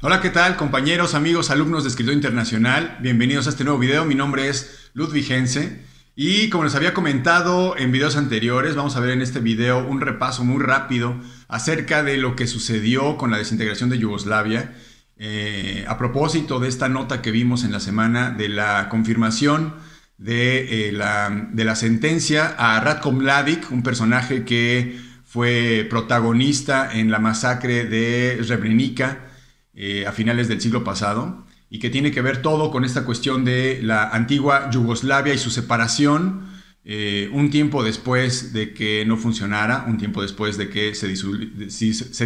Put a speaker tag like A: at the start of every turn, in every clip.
A: Hola, ¿qué tal, compañeros, amigos, alumnos de Escritor Internacional? Bienvenidos a este nuevo video. Mi nombre es Ludwig Hense y como les había comentado en videos anteriores, vamos a ver en este video un repaso muy rápido acerca de lo que sucedió con la desintegración de Yugoslavia. A propósito de esta nota que vimos en la semana de la confirmación de la sentencia a Ratko Mladic, un personaje que fue protagonista en la masacre de Srebrenica a finales del siglo pasado, y que tiene que ver todo con esta cuestión de la antigua Yugoslavia y su separación un tiempo después de que no funcionara, un tiempo después de que se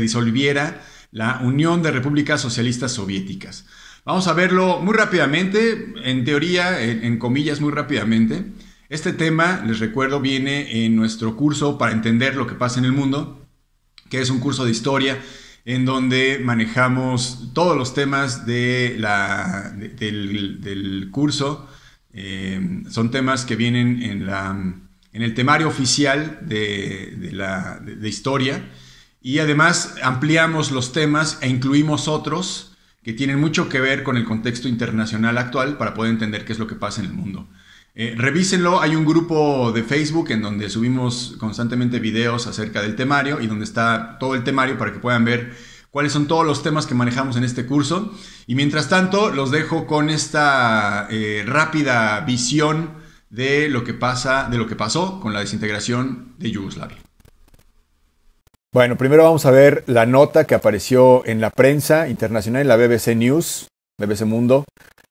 A: disolviera la Unión de Repúblicas Socialistas Soviéticas. Vamos a verlo muy rápidamente, en teoría, en comillas, muy rápidamente. Este tema, les recuerdo, viene en nuestro curso para entender lo que pasa en el mundo, que es un curso de historia en donde manejamos todos los temas del curso. Son temas que vienen en el temario oficial de historia, y además ampliamos los temas e incluimos otros que tienen mucho que ver con el contexto internacional actual para poder entender qué es lo que pasa en el mundo. Revísenlo, hay un grupo de Facebook en donde subimos constantemente videos acerca del temario y donde está todo el temario para que puedan ver cuáles son todos los temas que manejamos en este curso. Y mientras tanto, los dejo con esta rápida visión de lo que pasó con la desintegración de Yugoslavia.
B: Bueno, primero vamos a ver la nota que apareció en la prensa internacional, en la BBC News, BBC Mundo.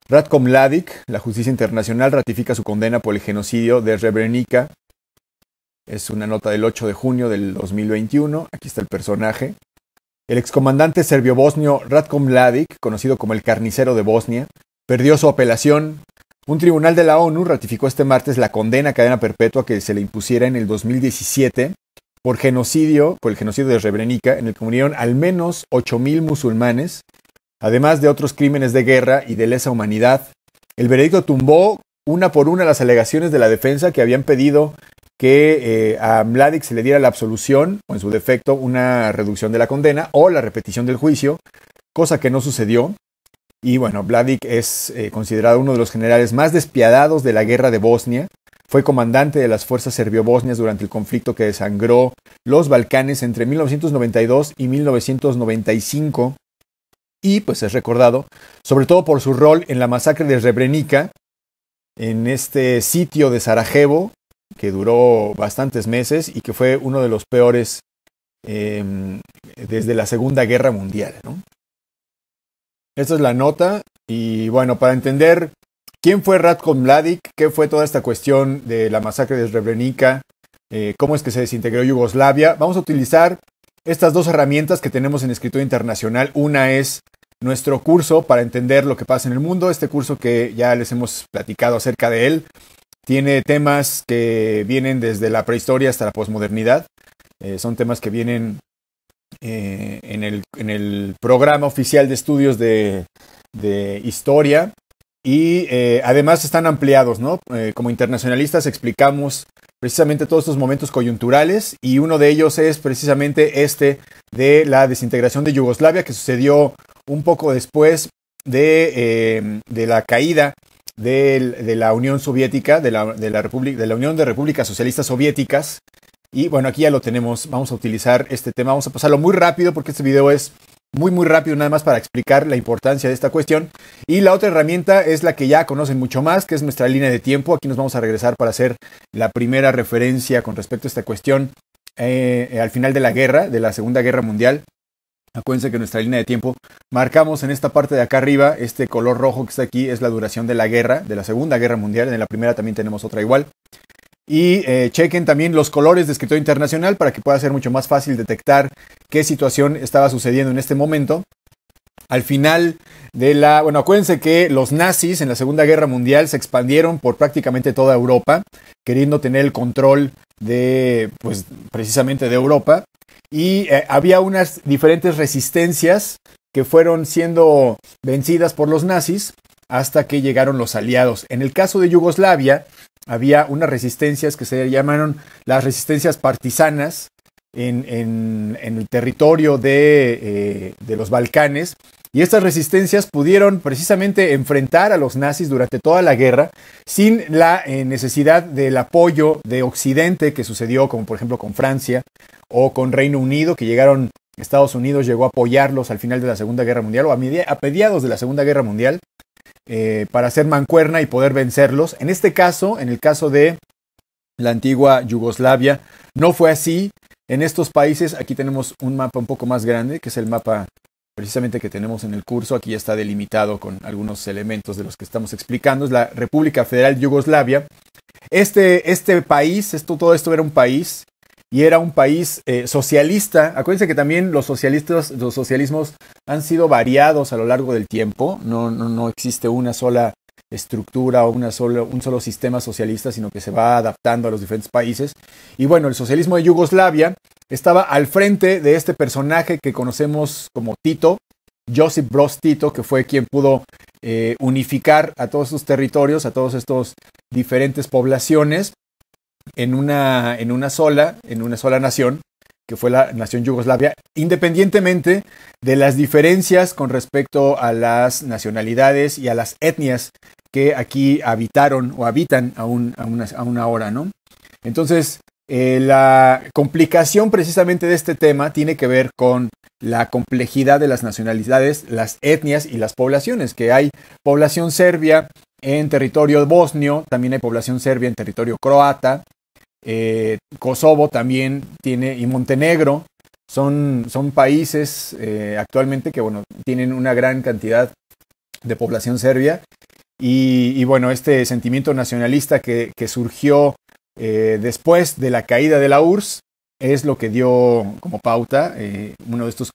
B: Ratko Mladic, la justicia internacional ratifica su condena por el genocidio de Srebrenica. Es una nota del 8 de junio del 2021. Aquí está el personaje. El excomandante serbio-bosnio Ratko Mladic, conocido como el carnicero de Bosnia, perdió su apelación. Un tribunal de la ONU ratificó este martes la condena a cadena perpetua que se le impusiera en el 2017 por el genocidio de Srebrenica, en el que murieron al menos 8.000 musulmanes, además de otros crímenes de guerra y de lesa humanidad. El veredicto tumbó una por una las alegaciones de la defensa, que habían pedido que a Mladic se le diera la absolución, o en su defecto una reducción de la condena, o la repetición del juicio, cosa que no sucedió. Y bueno, Mladic es considerado uno de los generales más despiadados de la guerra de Bosnia. Fue comandante de las fuerzas serbio-bosnias durante el conflicto que desangró los Balcanes entre 1992 y 1995. Y pues es recordado sobre todo por su rol en la masacre de Srebrenica, en este sitio de Sarajevo, que duró bastantes meses y que fue uno de los peores desde la Segunda Guerra Mundial, ¿no? Esta es la nota. Y bueno, para entender quién fue Ratko Mladic, qué fue toda esta cuestión de la masacre de Srebrenica, cómo es que se desintegró Yugoslavia, vamos a utilizar estas dos herramientas que tenemos en Escritura Internacional. Una es nuestro curso para entender lo que pasa en el mundo. Este curso, que ya les hemos platicado acerca de él, tiene temas que vienen desde la prehistoria hasta la posmodernidad. Son temas que vienen en el programa oficial de estudios de historia, y además están ampliados, ¿no? Como internacionalistas explicamos precisamente todos estos momentos coyunturales, y uno de ellos es precisamente este de la desintegración de Yugoslavia, que sucedió un poco después de la caída de la Unión Soviética, de la Unión de Repúblicas Socialistas Soviéticas. Y bueno, aquí ya lo tenemos. Vamos a utilizar este tema. Vamos a pasarlo muy rápido porque este video es muy rápido, nada más para explicar la importancia de esta cuestión. Y la otra herramienta es la que ya conocen mucho más, que es nuestra línea de tiempo. Aquí nos vamos a regresar para hacer la primera referencia con respecto a esta cuestión al final de la guerra, de la Segunda Guerra Mundial. Acuérdense que nuestra línea de tiempo marcamos en esta parte de acá arriba. Este color rojo que está aquí es la duración de la guerra, de la Segunda Guerra Mundial. En la primera también tenemos otra igual. Y chequen también los colores de Escritura Internacional para que pueda ser mucho más fácil detectar qué situación estaba sucediendo en este momento. Al final bueno, acuérdense que los nazis en la Segunda Guerra Mundial se expandieron por prácticamente toda Europa, queriendo tener el control pues precisamente de Europa. Y había unas diferentes resistencias que fueron siendo vencidas por los nazis hasta que llegaron los aliados. En el caso de Yugoslavia, había unas resistencias que se llamaron las resistencias partisanas en el territorio de los Balcanes, Y estas resistencias pudieron precisamente enfrentar a los nazis durante toda la guerra sin la necesidad del apoyo de Occidente, que sucedió como por ejemplo con Francia o con Reino Unido, que llegaron, Estados Unidos llegó a apoyarlos al final de la Segunda Guerra Mundial o a mediados de la Segunda Guerra Mundial para hacer mancuerna y poder vencerlos. En este caso, en el caso de la antigua Yugoslavia, no fue así. En estos países, aquí tenemos un mapa un poco más grande, que es el mapa precisamente que tenemos en el curso. Aquí ya está delimitado con algunos elementos de los que estamos explicando. Es la República Federal Yugoslavia. Este país, todo esto era un país, y era un país socialista. Acuérdense que también los socialismos han sido variados a lo largo del tiempo. No existe una sola estructura o un solo sistema socialista, sino que se va adaptando a los diferentes países. Y bueno, el socialismo de Yugoslavia estaba al frente de este personaje que conocemos como Tito, Josip Broz Tito, que fue quien pudo unificar a todos estos territorios, a todos estos diferentes poblaciones en una sola nación, que fue la nación Yugoslavia, independientemente de las diferencias con respecto a las nacionalidades y a las etnias que aquí habitaron o habitan aún ahora, ¿no? Entonces, la complicación precisamente de este tema tiene que ver con la complejidad de las nacionalidades, las etnias y las poblaciones, que hay población serbia en territorio bosnio, también hay población serbia en territorio croata, Kosovo también tiene, y Montenegro, son países actualmente que, bueno, tienen una gran cantidad de población serbia, y bueno, este sentimiento nacionalista que surgió después de la caída de la URSS es lo que dio como pauta uno de estos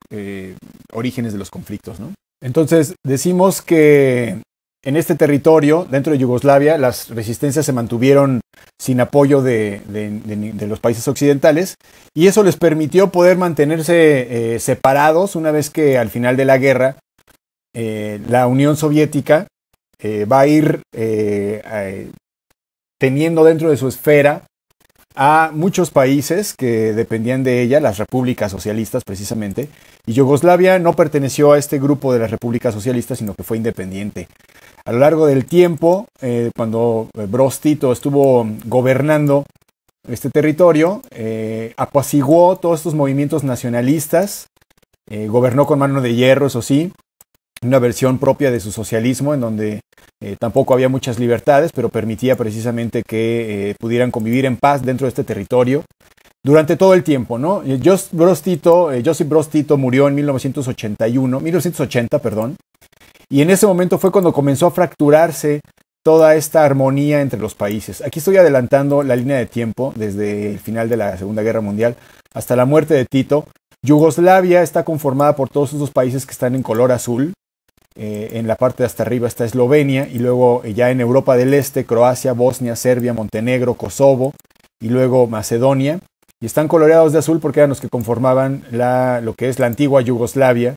B: orígenes de los conflictos, ¿no? Entonces decimos que en este territorio, dentro de Yugoslavia, las resistencias se mantuvieron sin apoyo de los países occidentales, y eso les permitió poder mantenerse separados una vez que al final de la guerra la Unión Soviética va a ir teniendo dentro de su esfera a muchos países que dependían de ella, las repúblicas socialistas precisamente, y Yugoslavia no perteneció a este grupo de las repúblicas socialistas, sino que fue independiente. A lo largo del tiempo, cuando Broz Tito estuvo gobernando este territorio, apaciguó todos estos movimientos nacionalistas, gobernó con mano de hierro, eso sí, una versión propia de su socialismo, en donde tampoco había muchas libertades, pero permitía precisamente que pudieran convivir en paz dentro de este territorio durante todo el tiempo, ¿no? Josip Broz Tito murió en 1980, perdón, y en ese momento fue cuando comenzó a fracturarse toda esta armonía entre los países. Aquí estoy adelantando la línea de tiempo desde el final de la Segunda Guerra Mundial hasta la muerte de Tito. Yugoslavia está conformada por todos esos países que están en color azul. En la parte de hasta arriba está Eslovenia, y luego ya en Europa del Este, Croacia, Bosnia, Serbia, Montenegro, Kosovo y luego Macedonia. Y están coloreados de azul porque eran los que conformaban lo que es la antigua Yugoslavia,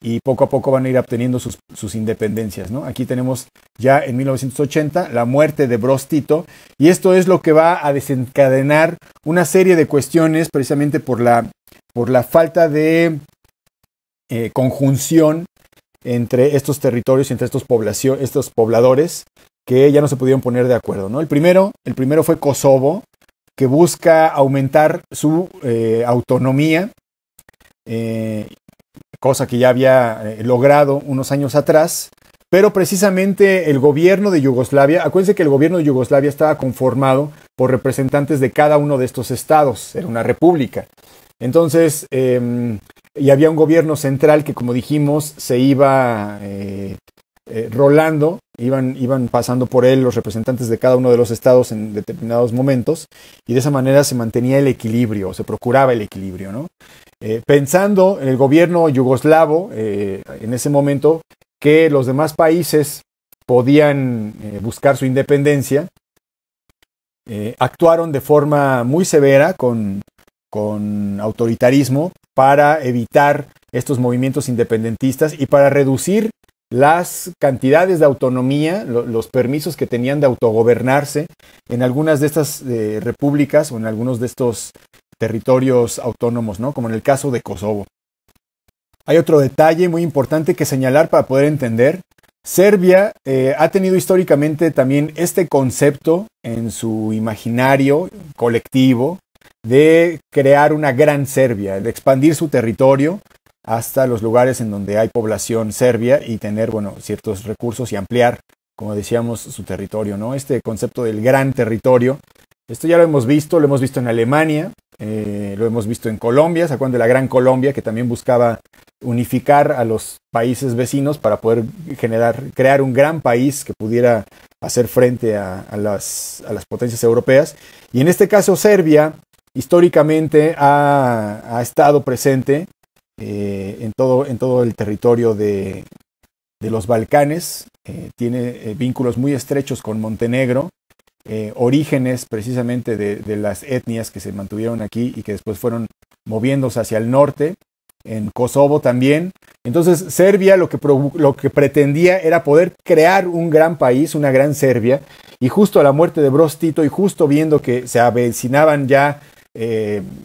B: y poco a poco van a ir obteniendo sus independencias, ¿no? Aquí tenemos ya en 1980 la muerte de Broz Tito, y esto es lo que va a desencadenar una serie de cuestiones precisamente por la falta de conjunción entre estos territorios y entre estos pobladores que ya no se pudieron poner de acuerdo, ¿no? El primero fue Kosovo, que busca aumentar su autonomía, cosa que ya había logrado unos años atrás, pero precisamente el gobierno de Yugoslavia, acuérdense que el gobierno de Yugoslavia estaba conformado por representantes de cada uno de estos estados, era una república. Entonces, y había un gobierno central que, como dijimos, se iba rolando, iban pasando por él los representantes de cada uno de los estados en determinados momentos, y de esa manera se mantenía el equilibrio, se procuraba el equilibrio, ¿no? Pensando en el gobierno yugoslavo, en ese momento, que los demás países podían buscar su independencia, actuaron de forma muy severa, con autoritarismo, para evitar estos movimientos independentistas y para reducir las cantidades de autonomía, los permisos que tenían de autogobernarse en algunas de estas repúblicas o en algunos de estos territorios autónomos, ¿no? Como en el caso de Kosovo. hay otro detalle muy importante que señalar para poder entender. Serbia ha tenido históricamente también este concepto en su imaginario colectivo de crear una gran Serbia, de expandir su territorio hasta los lugares en donde hay población serbia y tener, bueno, ciertos recursos y ampliar, como decíamos, su territorio, ¿no? Este concepto del gran territorio, esto ya lo hemos visto en Alemania, lo hemos visto en Colombia, ¿se acuerdan de la Gran Colombia, que también buscaba unificar a los países vecinos para poder crear un gran país que pudiera hacer frente a las potencias europeas? Y en este caso Serbia históricamente ha estado presente en todo el territorio de los Balcanes, tiene vínculos muy estrechos con Montenegro, orígenes precisamente de las etnias que se mantuvieron aquí y que después fueron moviéndose hacia el norte, en Kosovo también. Entonces Serbia lo que pretendía era poder crear un gran país, una gran Serbia, y justo a la muerte de Broz Tito y justo viendo que se avecinaban ya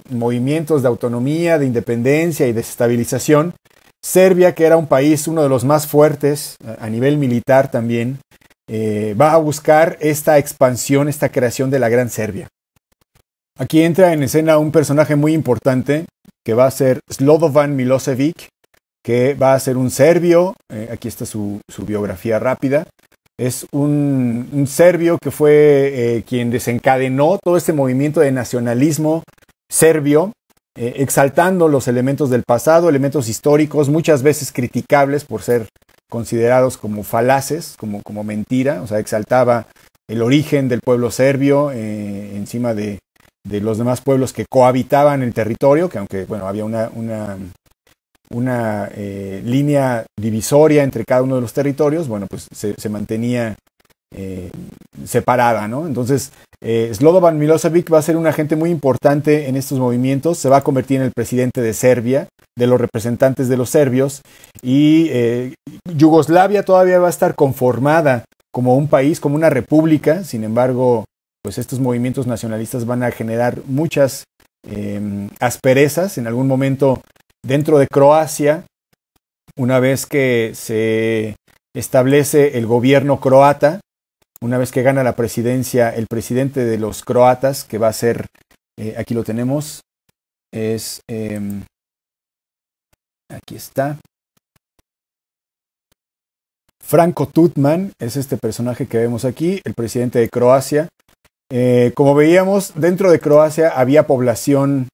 B: movimientos de autonomía, de independencia y desestabilización, Serbia, que era un país uno de los más fuertes a nivel militar también, va a buscar esta expansión, esta creación de la Gran Serbia. Aquí entra en escena un personaje muy importante que va a ser Slobodan Milošević, que va a ser un serbio. Aquí está su biografía rápida. Es un serbio que fue quien desencadenó todo este movimiento de nacionalismo serbio, exaltando los elementos del pasado, elementos históricos, muchas veces criticables por ser considerados como falaces, como mentira. O sea, exaltaba el origen del pueblo serbio encima de los demás pueblos que cohabitaban el territorio, que aunque bueno, había una línea divisoria entre cada uno de los territorios, bueno, pues se mantenía separada, ¿no? Entonces, Slobodan Milošević va a ser un agente muy importante en estos movimientos, se va a convertir en el presidente de Serbia, de los representantes de los serbios, y Yugoslavia todavía va a estar conformada como un país, como una república. Sin embargo, pues estos movimientos nacionalistas van a generar muchas asperezas en algún momento dentro de Croacia. Una vez que se establece el gobierno croata, una vez que gana la presidencia el presidente de los croatas, que va a ser, aquí lo tenemos, es, aquí está, Franjo Tuđman, es este personaje que vemos aquí, el presidente de Croacia. Como veíamos, dentro de Croacia había población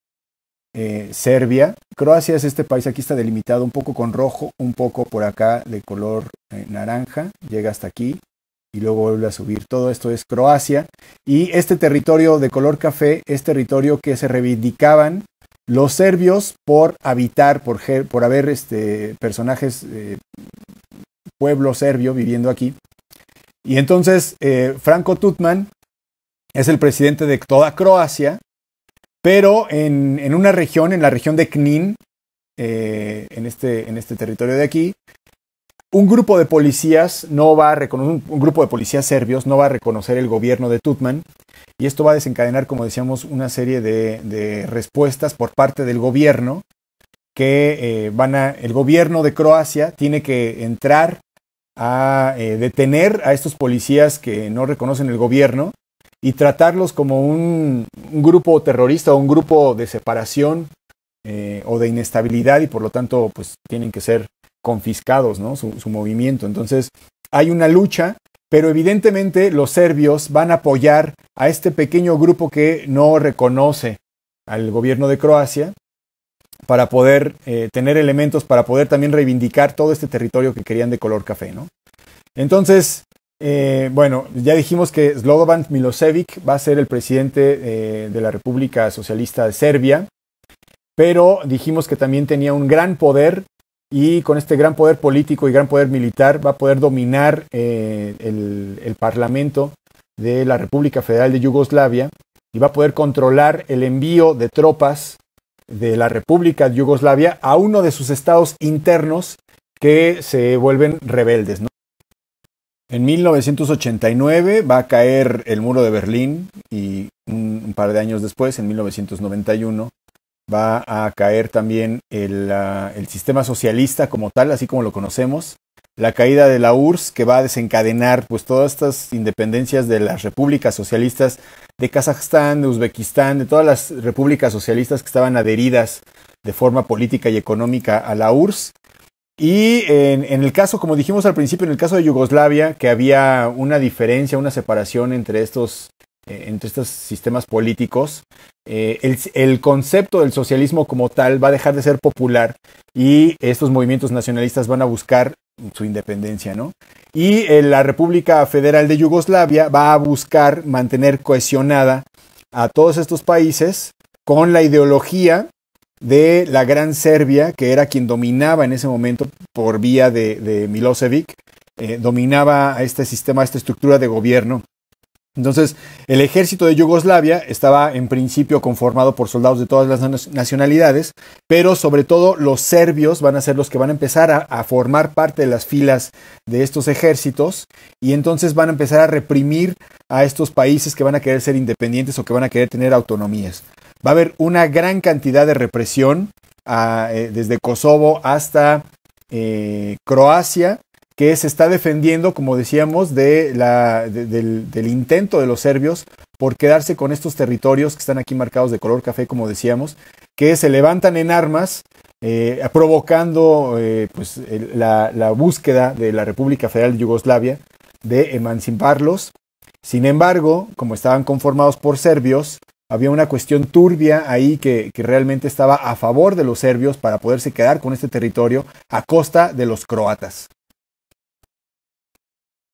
B: serbia. Croacia es este país, aquí está delimitado un poco con rojo, un poco por acá de color naranja, llega hasta aquí y luego vuelve a subir. Todo esto es Croacia, y este territorio de color café es territorio que se reivindicaban los serbios por habitar, por haber personajes, pueblo serbio viviendo aquí. Y entonces Franjo Tuđman es el presidente de toda Croacia, pero en una región, en la región de Knin, en este territorio de aquí, un grupo de policías no va a reconocer, un grupo de policías serbios no va a reconocer el gobierno de Tuđman, y esto va a desencadenar, como decíamos, una serie de respuestas por parte del gobierno, que el gobierno de Croacia tiene que entrar a detener a estos policías que no reconocen el gobierno y tratarlos como un grupo terrorista o un grupo de separación o de inestabilidad, y por lo tanto pues tienen que ser confiscados, ¿no? su movimiento. Entonces hay una lucha, pero evidentemente los serbios van a apoyar a este pequeño grupo que no reconoce al gobierno de Croacia, para poder tener elementos, para poder también reivindicar todo este territorio que querían de color café, ¿no? Entonces, bueno, ya dijimos que Slobodan Milošević va a ser el presidente de la República Socialista de Serbia, pero dijimos que también tenía un gran poder, y con este gran poder político y gran poder militar va a poder dominar el Parlamento de la República Federal de Yugoslavia, y va a poder controlar el envío de tropas de la República de Yugoslavia a uno de sus estados internos que se vuelven rebeldes, ¿no? En 1989 va a caer el muro de Berlín, y un par de años después, en 1991, va a caer también el sistema socialista como tal, así como lo conocemos, la caída de la URSS, que va a desencadenar pues todas estas independencias de las repúblicas socialistas de Kazajstán, de Uzbekistán, de todas las repúblicas socialistas que estaban adheridas de forma política y económica a la URSS. Y en el caso, como dijimos al principio, en el caso de Yugoslavia, que había una diferencia, una separación entre estos sistemas políticos, el concepto del socialismo como tal va a dejar de ser popular y estos movimientos nacionalistas van a buscar su independencia, ¿no? Y la República Federal de Yugoslavia va a buscar mantener cohesionada a todos estos países con la ideología de la Gran Serbia, que era quien dominaba en ese momento por vía de Milosevic, dominaba a este sistema, a esta estructura de gobierno. Entonces, el ejército de Yugoslavia estaba en principio conformado por soldados de todas las nacionalidades, pero sobre todo los serbios van a ser los que van a empezar a formar parte de las filas de estos ejércitos y entonces van a empezar a reprimir a estos países que van a querer ser independientes o que van a querer tener autonomías. Va a haber una gran cantidad de represión desde Kosovo hasta Croacia, que se está defendiendo, como decíamos, del intento de los serbios por quedarse con estos territorios que están aquí marcados de color café, como decíamos, que se levantan en armas, provocando la búsqueda de la República Federal de Yugoslavia de emanciparlos. Sin embargo, como estaban conformados por serbios, había una cuestión turbia ahí que realmente estaba a favor de los serbios para poderse quedar con este territorio a costa de los croatas.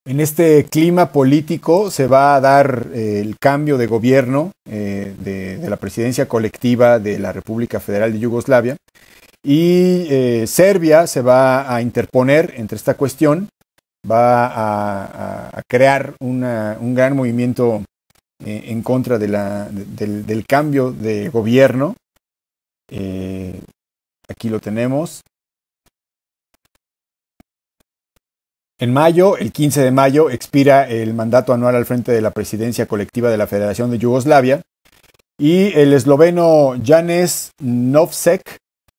B: En este clima político se va a dar el cambio de gobierno de la presidencia colectiva de la República Federal de Yugoslavia y Serbia se va a interponer entre esta cuestión, va a crear un gran movimiento en contra del cambio de gobierno. Aquí lo tenemos. En mayo, el 15 de mayo, expira el mandato anual al frente de la presidencia colectiva de la Federación de Yugoslavia y el esloveno Janez Novsek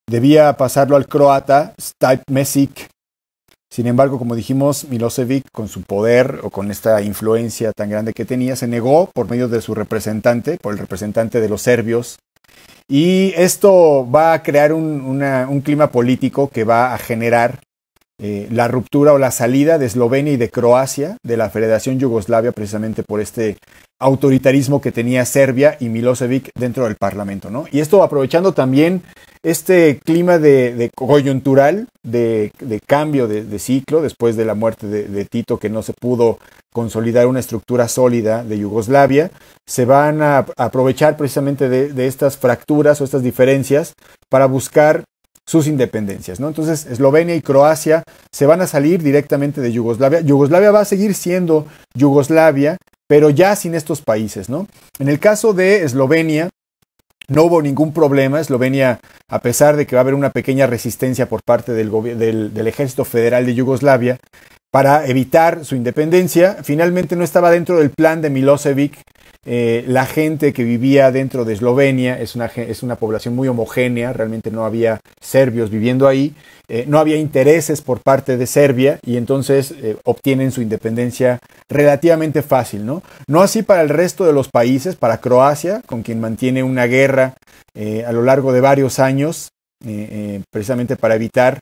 B: debía pasarlo al croata Stipe Mesic. Sin embargo, como dijimos, Milosevic, con su poder o con esta influencia tan grande que tenía, se negó por medio de su representante, por el representante de los serbios. Y esto va a crear un clima político que va a generar la ruptura o la salida de Eslovenia y de Croacia de la Federación Yugoslavia, precisamente por este autoritarismo que tenía Serbia y Milosevic dentro del Parlamento, ¿no? Y esto aprovechando también este clima de coyuntural, de cambio de ciclo, después de la muerte de Tito, que no se pudo consolidar una estructura sólida de Yugoslavia, se van a aprovechar precisamente de estas fracturas o estas diferencias para buscar sus independencias, ¿no? Entonces, Eslovenia y Croacia se van a salir directamente de Yugoslavia. Yugoslavia va a seguir siendo Yugoslavia, pero ya sin estos países, ¿no? En el caso de Eslovenia, no hubo ningún problema. Eslovenia, a pesar de que va a haber una pequeña resistencia por parte del Ejército Federal de Yugoslavia para evitar su independencia, finalmente no estaba dentro del plan de Milosevic. La gente que vivía dentro de Eslovenia es una población muy homogénea, realmente no había serbios viviendo ahí, no había intereses por parte de Serbia y entonces obtienen su independencia relativamente fácil, ¿no? No así para el resto de los países, para Croacia, con quien mantiene una guerra a lo largo de varios años, precisamente para evitar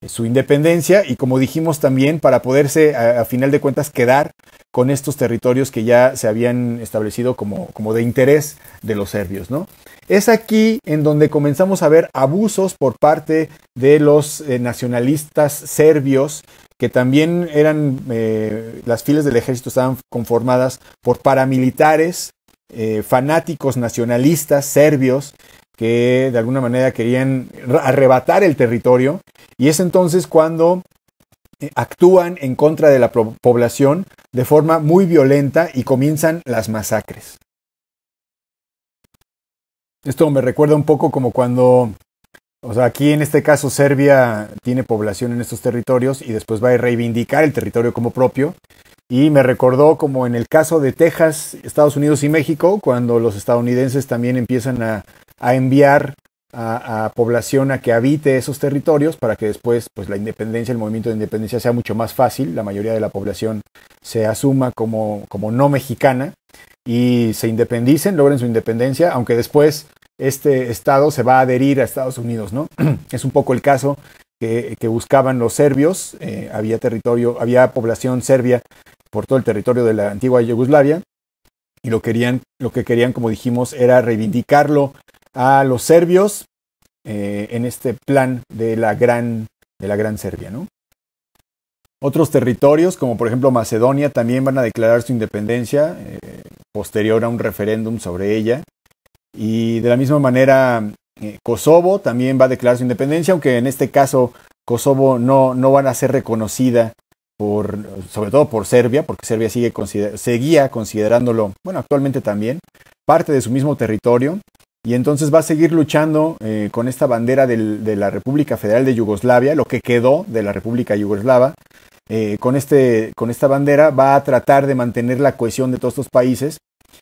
B: su independencia y, como dijimos, también para poderse a final de cuentas quedar con estos territorios que ya se habían establecido como de interés de los serbios, ¿no? Es aquí en donde comenzamos a ver abusos por parte de los nacionalistas serbios, que también eran, las filas del ejército estaban conformadas por paramilitares, fanáticos nacionalistas serbios, que de alguna manera querían arrebatar el territorio, y es entonces cuando actúan en contra de la población de forma muy violenta y comienzan las masacres. Esto me recuerda un poco como cuando, o sea, aquí en este caso Serbia tiene población en estos territorios y después va a reivindicar el territorio como propio. Y me recordó como en el caso de Texas, Estados Unidos y México, cuando los estadounidenses también empiezan a enviar a población a que habite esos territorios para que después pues la independencia, el movimiento de independencia sea mucho más fácil, la mayoría de la población se asuma como no mexicana y se independicen, logren su independencia, aunque después este estado se va a adherir a Estados Unidos, ¿no? Es un poco el caso que buscaban los serbios, había población serbia por todo el territorio de la antigua Yugoslavia, y lo que querían, como dijimos, era reivindicarlo a los serbios en este plan de la gran Serbia, ¿no? Otros territorios, como por ejemplo Macedonia, también van a declarar su independencia posterior a un referéndum sobre ella. Y de la misma manera, Kosovo también va a declarar su independencia, aunque en este caso Kosovo no van a ser reconocida sobre todo por Serbia, porque Serbia seguía considerándolo, bueno, actualmente también, parte de su mismo territorio, y entonces va a seguir luchando con esta bandera de la República Federal de Yugoslavia, lo que quedó de la República Yugoslava. Con esta bandera va a tratar de mantener la cohesión de todos estos países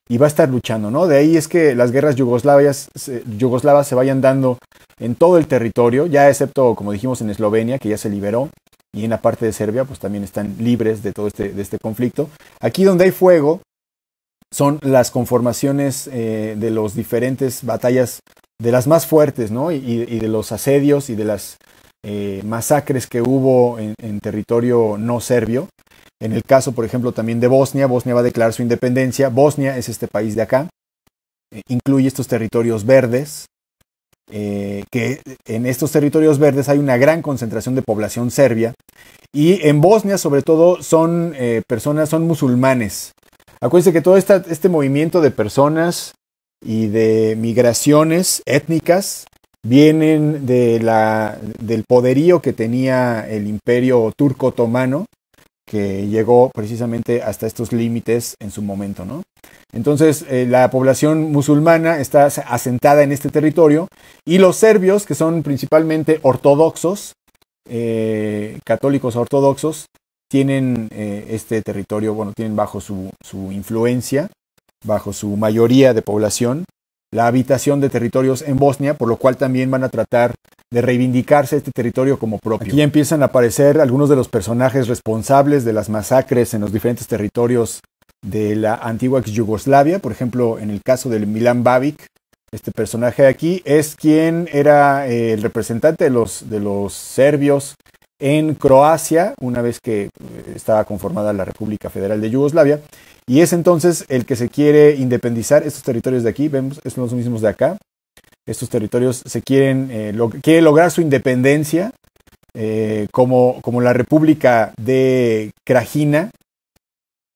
B: y va a estar luchando, ¿no? De ahí es que las guerras yugoslavas se vayan dando en todo el territorio, ya excepto, como dijimos, en Eslovenia, que ya se liberó, y en la parte de Serbia, pues también están libres de todo este conflicto. Aquí donde hay fuego son las conformaciones de las diferentes batallas, de las más fuertes, ¿no? Y de los asedios y de las masacres que hubo en territorio no serbio. En el caso, por ejemplo, también de Bosnia va a declarar su independencia. Bosnia es este país de acá. Incluye estos territorios verdes, que en estos territorios verdes hay una gran concentración de población serbia. Y en Bosnia, sobre todo, son musulmanes. Acuérdense que todo este movimiento de personas y de migraciones étnicas vienen del poderío que tenía el imperio turco otomano, que llegó precisamente hasta estos límites en su momento, ¿no? Entonces, la población musulmana está asentada en este territorio, y los serbios, que son principalmente ortodoxos, católicos ortodoxos, tienen este territorio, bueno, tienen bajo su influencia, bajo su mayoría de población, la habitación de territorios en Bosnia, por lo cual también van a tratar de reivindicarse este territorio como propio. Aquí ya empiezan a aparecer algunos de los personajes responsables de las masacres en los diferentes territorios de la antigua ex Yugoslavia. Por ejemplo, en el caso de Milan Babic, este personaje de aquí es quien era el representante de los serbios en Croacia, una vez que estaba conformada la República Federal de Yugoslavia, y es entonces el que se quiere independizar. Estos territorios de aquí, vemos, son los mismos de acá. Estos territorios quiere lograr su independencia como la República de Krajina,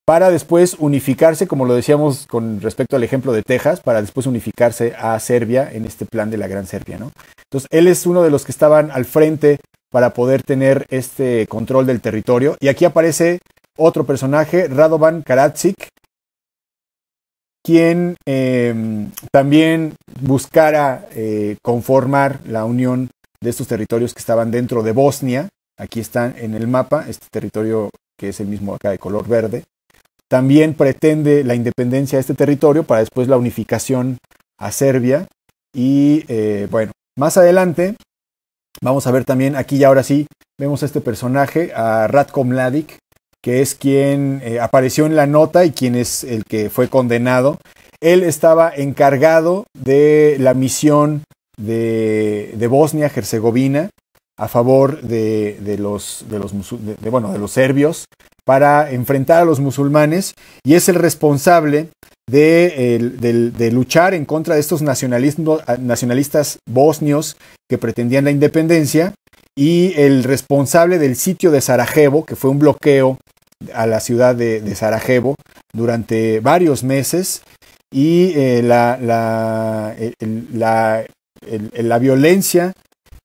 B: para después unificarse, como lo decíamos con respecto al ejemplo de Texas, para después unificarse a Serbia en este plan de la Gran Serbia, ¿no? Entonces, él es uno de los que estaban al frente para poder tener este control del territorio. Y aquí aparece otro personaje, Radovan Karadzic, quien también buscara conformar la unión de estos territorios que estaban dentro de Bosnia. Aquí están en el mapa, este territorio que es el mismo acá de color verde. También pretende la independencia de este territorio para después la unificación a Serbia. Y bueno, más adelante vamos a ver también, aquí y ahora sí, vemos a este personaje, a Ratko Mladic, que es quien apareció en la nota y quien es el que fue condenado. Él estaba encargado de la misión de Bosnia-Herzegovina a favor de los serbios para enfrentar a los musulmanes, y es el responsable de luchar en contra de estos nacionalistas bosnios que pretendían la independencia, y el responsable del sitio de Sarajevo, que fue un bloqueo a la ciudad de Sarajevo durante varios meses, y la violencia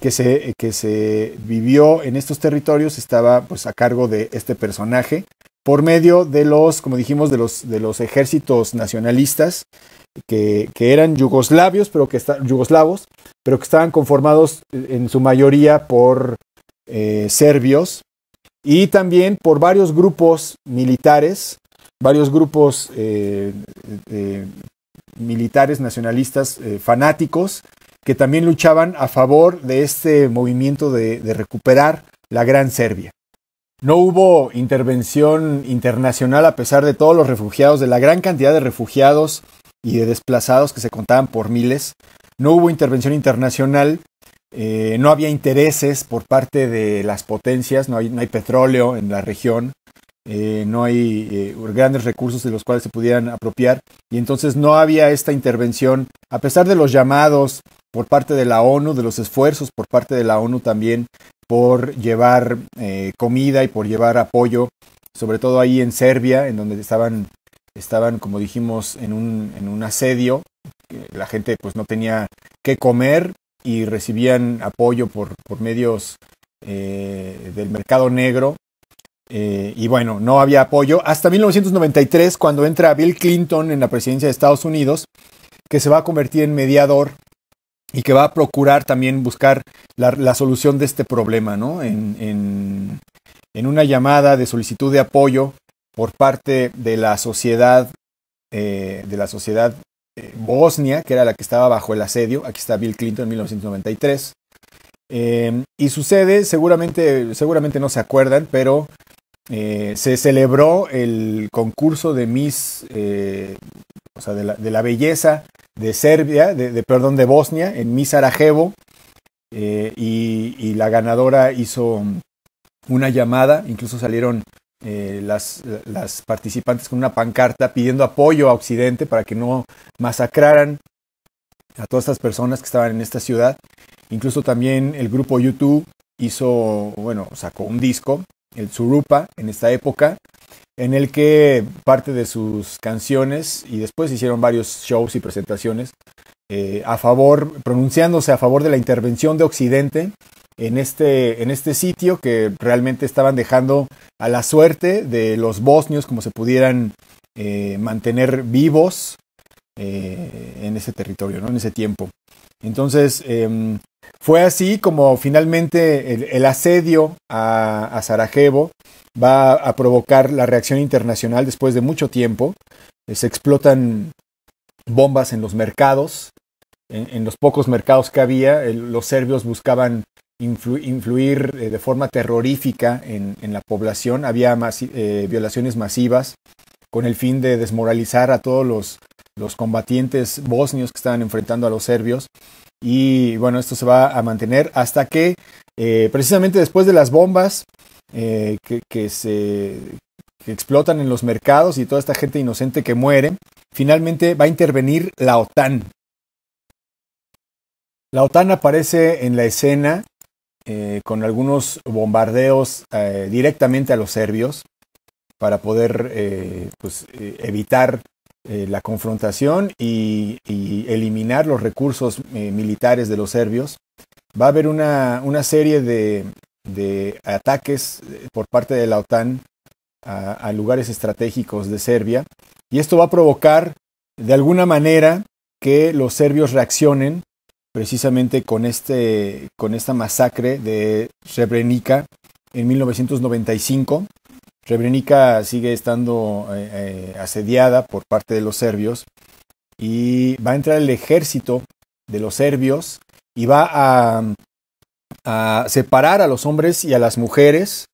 B: que se vivió en estos territorios estaba pues a cargo de este personaje, por medio de como dijimos, de los ejércitos nacionalistas que eran yugoslavos, pero que estaban conformados en su mayoría por serbios, y también por varios grupos militares, militares nacionalistas fanáticos, que también luchaban a favor de este movimiento de recuperar la Gran Serbia. No hubo intervención internacional a pesar de todos los refugiados, de la gran cantidad de refugiados y de desplazados que se contaban por miles. No hubo intervención internacional, no había intereses por parte de las potencias, no hay petróleo en la región, no hay grandes recursos de los cuales se pudieran apropiar, y entonces no había esta intervención, a pesar de los llamados por parte de la ONU, de los esfuerzos por parte de la ONU también por llevar comida y por llevar apoyo, sobre todo ahí en Serbia, en donde estaban como dijimos, en un asedio. La gente pues no tenía qué comer y recibían apoyo por medios del mercado negro. Y bueno, no había apoyo hasta 1993, cuando entra Bill Clinton en la presidencia de Estados Unidos, que se va a convertir en mediador y que va a procurar también buscar la solución de este problema, ¿no? En una llamada de solicitud de apoyo por parte de la sociedad bosnia, que era la que estaba bajo el asedio. Aquí está Bill Clinton en 1993. Y sucede, seguramente no se acuerdan, pero se celebró el concurso de Miss, o sea, de la belleza de Serbia, de Bosnia, en Miss Sarajevo, y la ganadora hizo una llamada, incluso salieron las participantes con una pancarta pidiendo apoyo a Occidente para que no masacraran a todas estas personas que estaban en esta ciudad. Incluso también el grupo U2 sacó un disco, el Surupa, en esta época, en el que parte de sus canciones, y después hicieron varios shows y presentaciones pronunciándose a favor de la intervención de Occidente en este sitio, que realmente estaban dejando a la suerte de los bosnios como se pudieran mantener vivos en ese territorio, ¿no? En ese tiempo. Entonces, fue así como finalmente el asedio a Sarajevo va a provocar la reacción internacional después de mucho tiempo. Se explotan bombas en los mercados, en los pocos mercados que había. Los serbios buscaban influir de forma terrorífica en la población. Había violaciones masivas con el fin de desmoralizar a todos los combatientes bosnios que estaban enfrentando a los serbios. Y bueno, esto se va a mantener hasta que precisamente después de las bombas que explotan en los mercados y toda esta gente inocente que muere, finalmente va a intervenir la OTAN. La OTAN aparece en la escena con algunos bombardeos directamente a los serbios para poder evitar la confrontación y eliminar los recursos militares de los serbios. Va a haber una serie de ataques por parte de la OTAN a lugares estratégicos de Serbia, y esto va a provocar de alguna manera que los serbios reaccionen precisamente con esta masacre de Srebrenica en 1995. Srebrenica sigue estando asediada por parte de los serbios, y va a entrar el ejército de los serbios y va a separar a los hombres y a las mujeres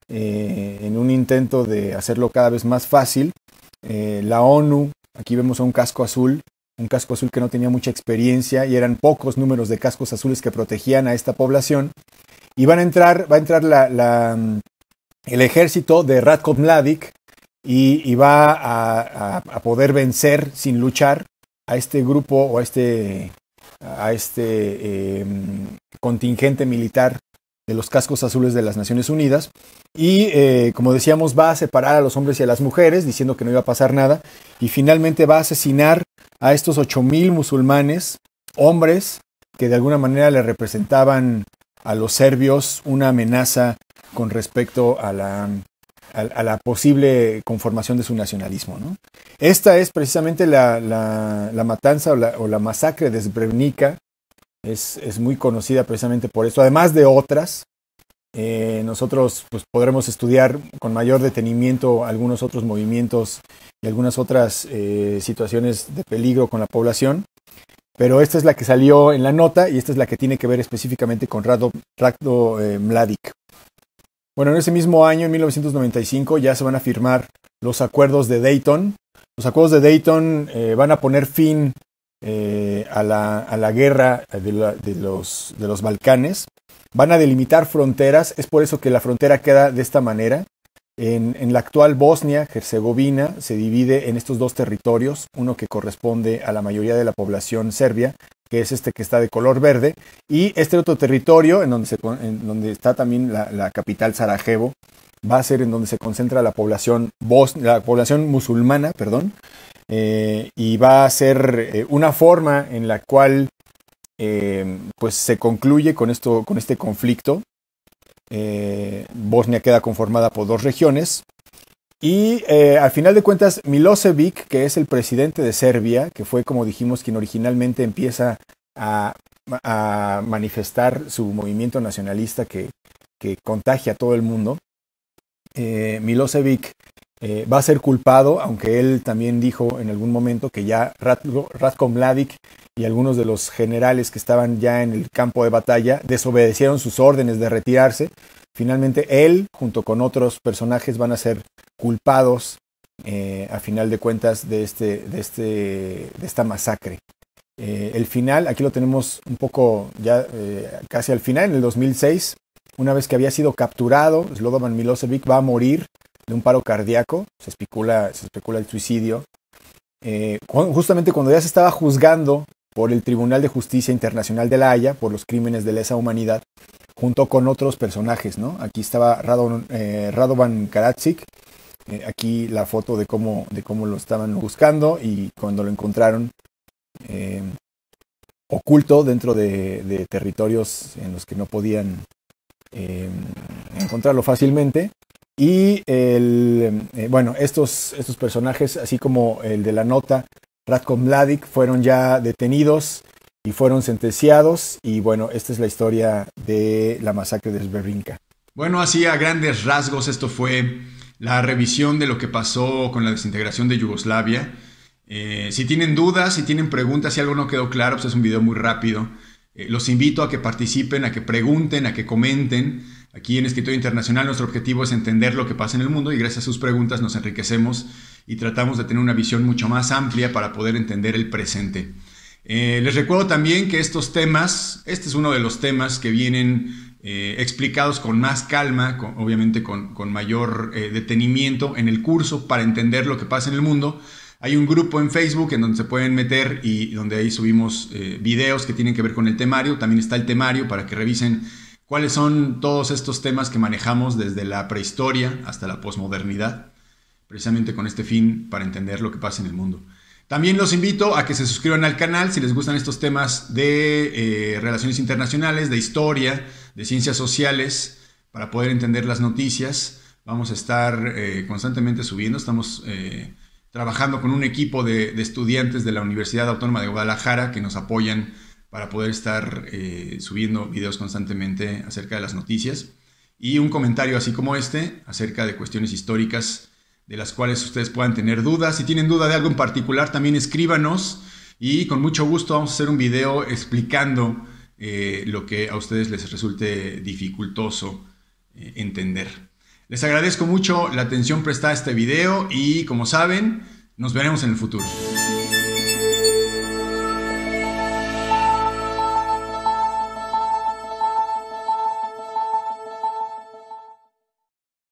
B: en un intento de hacerlo cada vez más fácil. La ONU, aquí vemos a un casco azul que no tenía mucha experiencia, y eran pocos números de cascos azules que protegían a esta población, y va a entrar el ejército de Ratko Mladic y va a poder vencer sin luchar a este grupo o a este contingente militar de los cascos azules de las Naciones Unidas, y como decíamos, va a separar a los hombres y a las mujeres diciendo que no iba a pasar nada, y finalmente va a asesinar a estos 8,000 musulmanes, hombres que de alguna manera le representaban a los serbios una amenaza con respecto a la posible conformación de su nacionalismo, ¿no? Esta es precisamente la matanza o la masacre de Srebrenica. Es muy conocida precisamente por esto, además de otras. Nosotros pues podremos estudiar con mayor detenimiento algunos otros movimientos y algunas otras situaciones de peligro con la población, pero esta es la que salió en la nota y esta es la que tiene que ver específicamente con Ratko Mladic. Bueno, en ese mismo año, en 1995, ya se van a firmar los acuerdos de Dayton. Los acuerdos de Dayton van a poner fin a la guerra de los Balcanes. Van a delimitar fronteras, es por eso que la frontera queda de esta manera. En la actual Bosnia-Herzegovina se divide en estos dos territorios, uno que corresponde a la mayoría de la población serbia, que es este que está de color verde, y este otro territorio, en donde está también la capital Sarajevo, va a ser en donde se concentra la población musulmana, y va a ser una forma en la cual pues se concluye con este conflicto. Bosnia queda conformada por dos regiones y al final de cuentas Milosevic, que es el presidente de Serbia, que fue, como dijimos, quien originalmente empieza a manifestar su movimiento nacionalista que contagia a todo el mundo, Milosevic va a ser culpado, aunque él también dijo en algún momento que ya Ratko Mladic y algunos de los generales que estaban ya en el campo de batalla desobedecieron sus órdenes de retirarse. Finalmente él, junto con otros personajes, van a ser culpados a final de cuentas de esta masacre. El final, aquí lo tenemos un poco ya casi al final, en el 2006, una vez que había sido capturado, Slobodan Milosevic va a morir de un paro cardíaco, se especula el suicidio, justamente cuando ya se estaba juzgando por el Tribunal de Justicia Internacional de La Haya por los crímenes de lesa humanidad, junto con otros personajes, ¿no? Aquí estaba Radovan Karadzic, aquí la foto de cómo lo estaban buscando y cuando lo encontraron oculto dentro de territorios en los que no podían encontrarlo fácilmente. Y estos personajes, así como el de la nota, Ratko Mladic, fueron ya detenidos y fueron sentenciados. Y bueno, esta es la historia de la masacre de Srebrenica.
A: Bueno, así a grandes rasgos, esto fue la revisión de lo que pasó con la desintegración de Yugoslavia. Si tienen dudas, si tienen preguntas, si algo no quedó claro, pues es un video muy rápido. Los invito a que participen, a que pregunten, a que comenten. Aquí en Escritorio Internacional nuestro objetivo es entender lo que pasa en el mundo y gracias a sus preguntas nos enriquecemos y tratamos de tener una visión mucho más amplia para poder entender el presente. Les recuerdo también que estos temas, este es uno de los temas que vienen explicados con más calma, obviamente con mayor detenimiento en el curso para entender lo que pasa en el mundo. Hay un grupo en Facebook en donde se pueden meter y donde ahí subimos videos que tienen que ver con el temario. También está el temario para que revisen cuáles son todos estos temas que manejamos desde la prehistoria hasta la posmodernidad, precisamente con este fin para entender lo que pasa en el mundo. También los invito a que se suscriban al canal si les gustan estos temas de relaciones internacionales, de historia, de ciencias sociales, para poder entender las noticias. Vamos a estar constantemente subiendo, estamos trabajando con un equipo de estudiantes de la Universidad Autónoma de Guadalajara que nos apoyan para poder estar subiendo videos constantemente acerca de las noticias y un comentario así como este acerca de cuestiones históricas de las cuales ustedes puedan tener dudas. Si tienen duda de algo en particular, también escríbanos y con mucho gusto vamos a hacer un video explicando lo que a ustedes les resulte dificultoso entender. Les agradezco mucho la atención prestada a este video y como saben, nos veremos en el futuro.